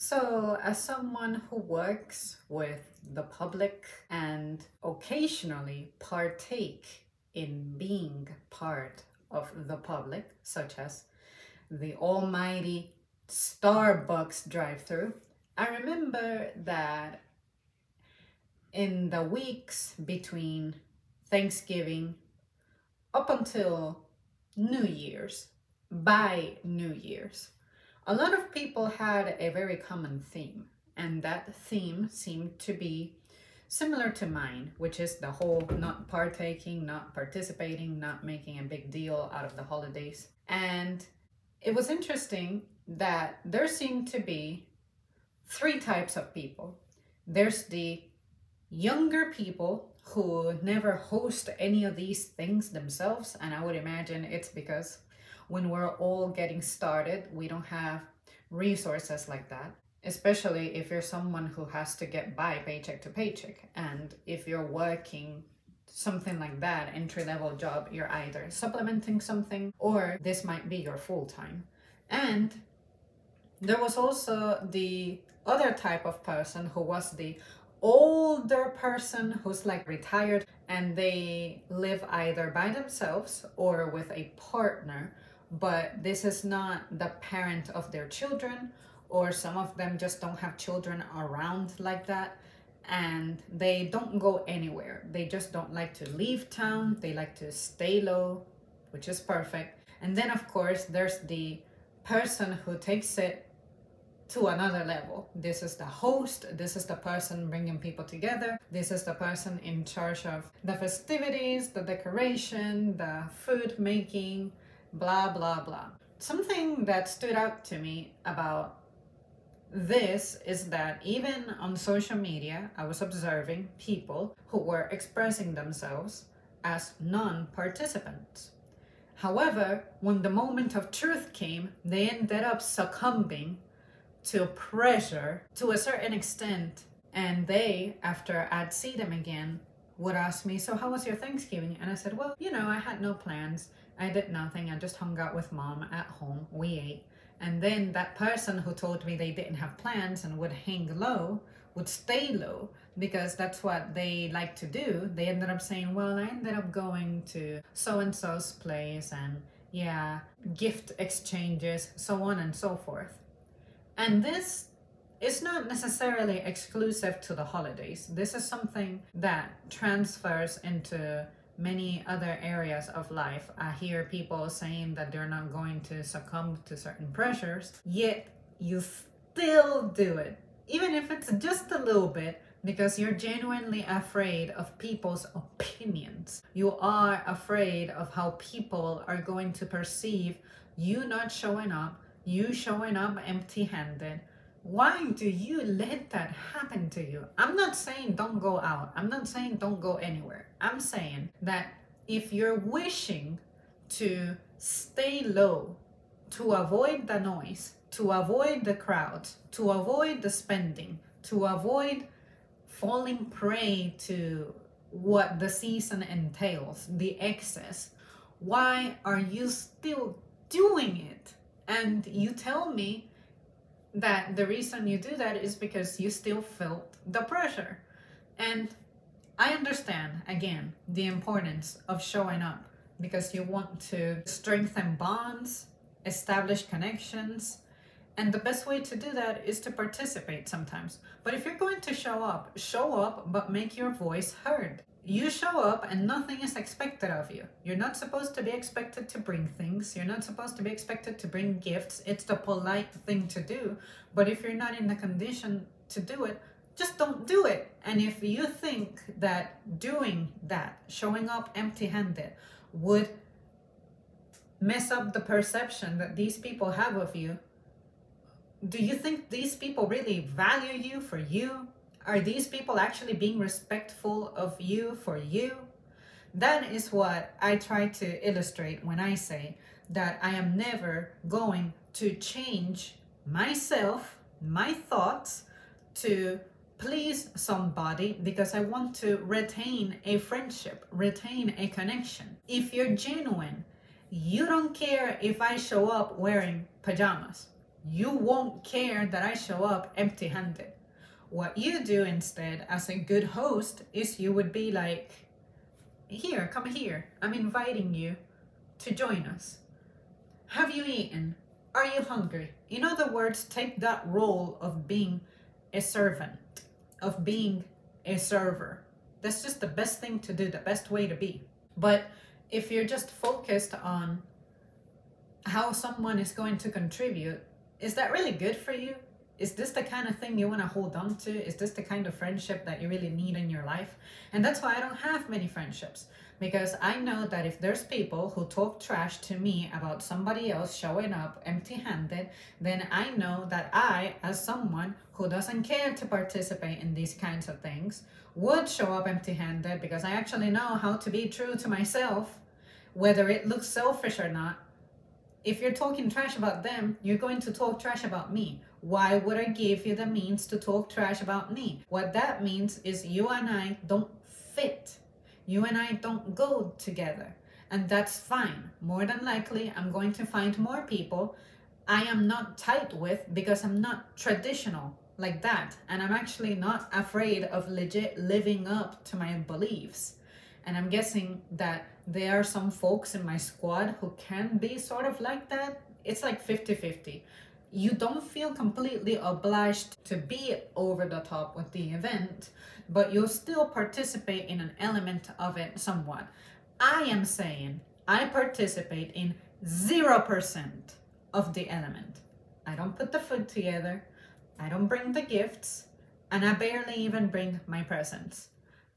So, as someone who works with the public and occasionally partake in being part of the public, such as the almighty Starbucks drive-through, I remember that in the weeks between Thanksgiving up until New Year's, by New Year's, a lot of people had a very common theme, and that theme seemed to be similar to mine, which is the whole not partaking, not participating, not making a big deal out of the holidays. And it was interesting that there seemed to be three types of people. There's the younger people who never host any of these things themselves, and I would imagine it's because when we're all getting started, we don't have resources like that, especially if you're someone who has to get by paycheck to paycheck. And if you're working something like that, entry-level job, you're either supplementing something or this might be your full-time. And there was also the other type of person who was the older person who's like retired and they live either by themselves or with a partner, but this is not the parent of their children, or some of them just don't have children around like that, and they don't go anywhere. They just don't like to leave town. They like to stay low, which is perfect. And then of course there's the person who takes it to another level. This is the host, this is the person bringing people together, this is the person in charge of the festivities, the decoration, the food making, blah blah blah. Something that stood out to me about this is that even on social media, I was observing people who were expressing themselves as non-participants. However, when the moment of truth came, they ended up succumbing to pressure to a certain extent, and they, after I'd see them again, would ask me, so how was your Thanksgiving? And I said, well, I had no plans. I did nothing. I just hung out with mom at home. We ate. And then that person who told me they didn't have plans and would hang low would stay low because that's what they like to do. They ended up saying, well, I ended up going to so-and-so's place and yeah, gift exchanges, so on and so forth. And this is not necessarily exclusive to the holidays. This is something that transfers into many other areas of life. I hear people saying that they're not going to succumb to certain pressures, yet you still do it, even if it's just a little bit, because you're genuinely afraid of people's opinions. You are afraid of how people are going to perceive you not showing up, you showing up empty-handed. Why do you let that happen to you? I'm not saying don't go out. I'm not saying don't go anywhere. I'm saying that if you're wishing to stay low, to avoid the noise, to avoid the crowds, to avoid the spending, to avoid falling prey to what the season entails, the excess, why are you still doing it? And you tell me that the reason you do that is because you still felt the pressure. And I understand, again, the importance of showing up because you want to strengthen bonds, establish connections, and the best way to do that is to participate sometimes. But if you're going to show up, but make your voice heard. You show up and nothing is expected of you. You're not supposed to be expected to bring things. You're not supposed to be expected to bring gifts. It's the polite thing to do. But if you're not in the condition to do it, just don't do it. And if you think that doing that, showing up empty-handed, would mess up the perception that these people have of you, do you think these people really value you for you? Are these people actually being respectful of you for you? That is what I try to illustrate when I say that I am never going to change myself, my thoughts, to please somebody because I want to retain a friendship, retain a connection. If you're genuine, you don't care if I show up wearing pajamas. you won't care that I show up empty-handed. What you do instead as a good host is you would be like, here, come here. I'm inviting you to join us. Have you eaten? Are you hungry? In other words, take that role of being a servant, of being a server. That's just the best thing to do, the best way to be. But if you're just focused on how someone is going to contribute, is that really good for you? Is this the kind of thing you want to hold on to? Is this the kind of friendship that you really need in your life? And that's why I don't have many friendships, because I know that if there's people who talk trash to me about somebody else showing up empty-handed, then I know that I, as someone who doesn't care to participate in these kinds of things, would show up empty-handed, because I actually know how to be true to myself, whether it looks selfish or not. If you're talking trash about them, you're going to talk trash about me. Why would I give you the means to talk trash about me? What that means is you and I don't fit. You and I don't go together. And that's fine. More than likely, I'm going to find more people I am not tight with, because I'm not traditional like that. And I'm actually not afraid of legit living up to my beliefs. And I'm guessing that there are some folks in my squad who can be sort of like that. It's like 50-50. You don't feel completely obliged to be over the top with the event, but you'll still participate in an element of it somewhat. I am saying I participate in 0% of the element. I don't put the food together, I don't bring the gifts, and I barely even bring my presents.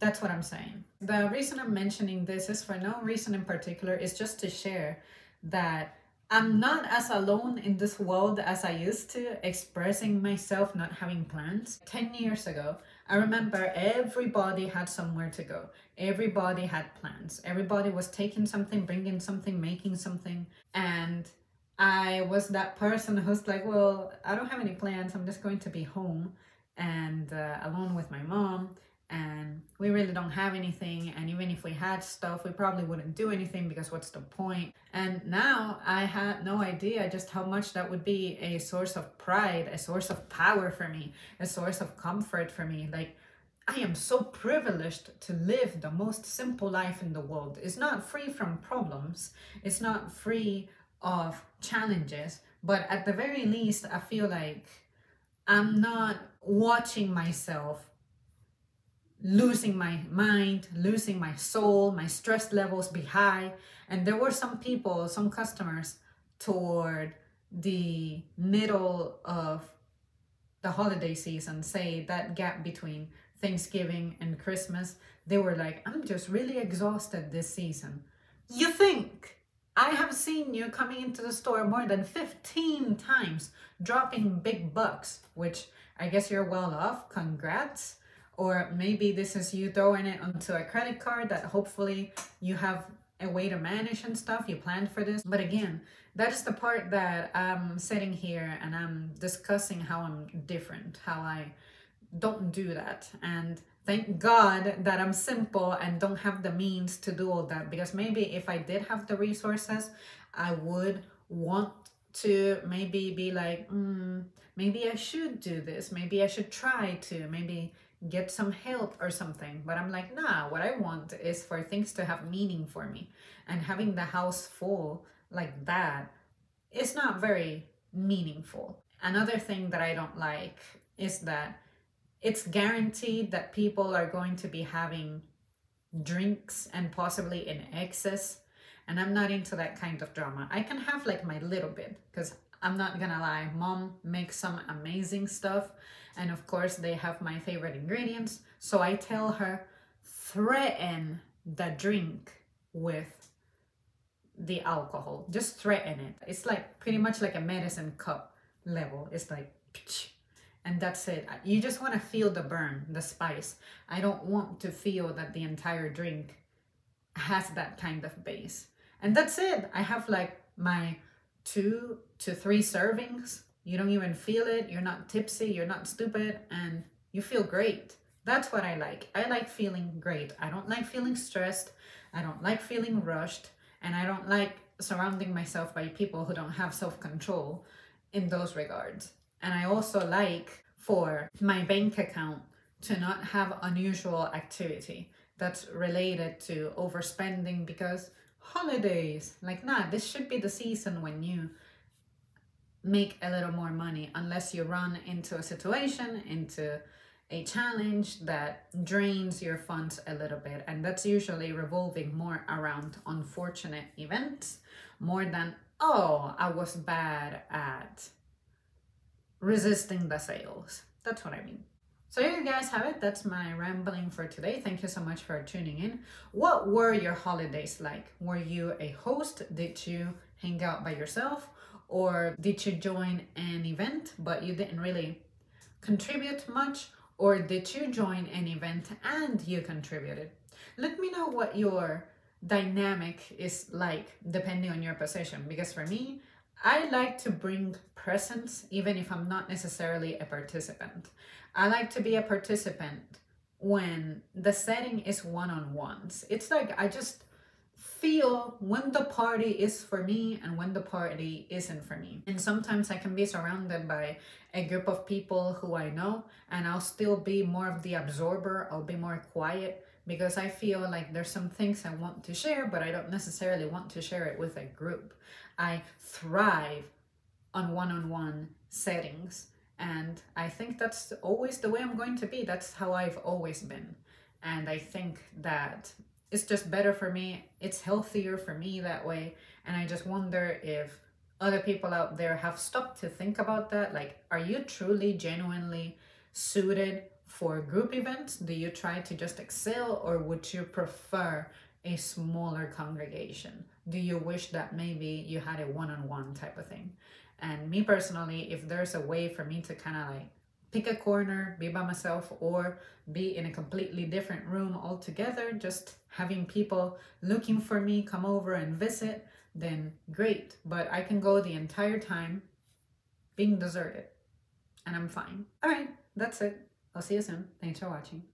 That's what I'm saying. The reason I'm mentioning this is for no reason in particular. It's just to share that I'm not as alone in this world as I used to, expressing myself not having plans. 10 years ago, I remember everybody had somewhere to go. Everybody had plans. Everybody was taking something, bringing something, making something. And I was that person who's like, well, I don't have any plans. I'm just going to be home and alone with my mom. And we really don't have anything, and even if we had stuff, we probably wouldn't do anything, because what's the point? And now I had no idea just how much that would be a source of pride, a source of power for me, a source of comfort for me. Like, I am so privileged to live the most simple life in the world. It's not free from problems, it's not free of challenges, but at the very least, I feel like I'm not watching myself losing my mind, losing my soul, my stress levels be high. And there were some people, some customers toward the middle of the holiday season, say that gap between Thanksgiving and Christmas, they were like, I'm just really exhausted this season. You think? I have seen you coming into the store more than 15 times, dropping big bucks, which I guess you're well off, congrats. Or maybe this is you throwing it onto a credit card that hopefully you have a way to manage and stuff. You planned for this. But again, that is the part that I'm sitting here and I'm discussing how I'm different, how I don't do that. And thank God that I'm simple and don't have the means to do all that. Because maybe if I did have the resources, I would want to maybe be like, maybe I should do this. Maybe I should try to. Maybe get some help or something. But I'm like, nah, what I want is for things to have meaning for me. And having the house full like that is not very meaningful. Another thing that I don't like is that it's guaranteed that people are going to be having drinks and possibly in excess. And I'm not into that kind of drama. I can have like my little bit, because I'm not gonna lie, mom makes some amazing stuff. And of course they have my favorite ingredients. So I tell her, threaten the drink with the alcohol. Just threaten it. It's like pretty much like a medicine cup level. It's like, and that's it. You just want to feel the burn, the spice. I don't want to feel that the entire drink has that kind of base. And that's it. I have like my 2 to 3 servings. You don't even feel it. You're not tipsy. You're not stupid. And you feel great. That's what I like. I like feeling great. I don't like feeling stressed. I don't like feeling rushed. And I don't like surrounding myself by people who don't have self-control. in those regards. And I also like for my bank account to not have unusual activity that's related to overspending because holidays, like, nah, this should be the season when you make a little more money, unless you run into a situation, into a challenge that drains your funds a little bit. And that's usually revolving more around unfortunate events more than, oh, I was bad at resisting the sales. That's what I mean. So here you guys have it. That's my rambling for today. Thank you so much for tuning in. What were your holidays like? Were you a host? Did you hang out by yourself? Or did you join an event but you didn't really contribute much? Or did you join an event and you contributed? Let me know what your dynamic is like depending on your position, because for me, I like to bring presence even if I'm not necessarily a participant. I like to be a participant when the setting is one-on-ones. It's like I just feel when the party is for me and when the party isn't for me. And sometimes I can be surrounded by a group of people who I know, and I'll still be more of the absorber. I'll be more quiet because I feel like there's some things I want to share, but I don't necessarily want to share it with a group. I thrive on one-on-one settings, and I think that's always the way I'm going to be. That's how I've always been. And I think that it's just better for me. It's healthier for me that way. And I just wonder if other people out there have stopped to think about that. Like, are you truly, genuinely suited for group events? Do you try to just excel, or would you prefer a smaller congregation? Do you wish that maybe you had a one-on-one type of thing? And me personally, if there's a way for me to kind of like pick a corner, be by myself, or be in a completely different room altogether, just having people looking for me come over and visit, then great. But I can go the entire time being deserted and I'm fine. All right, that's it. I'll see you soon. Thanks for watching.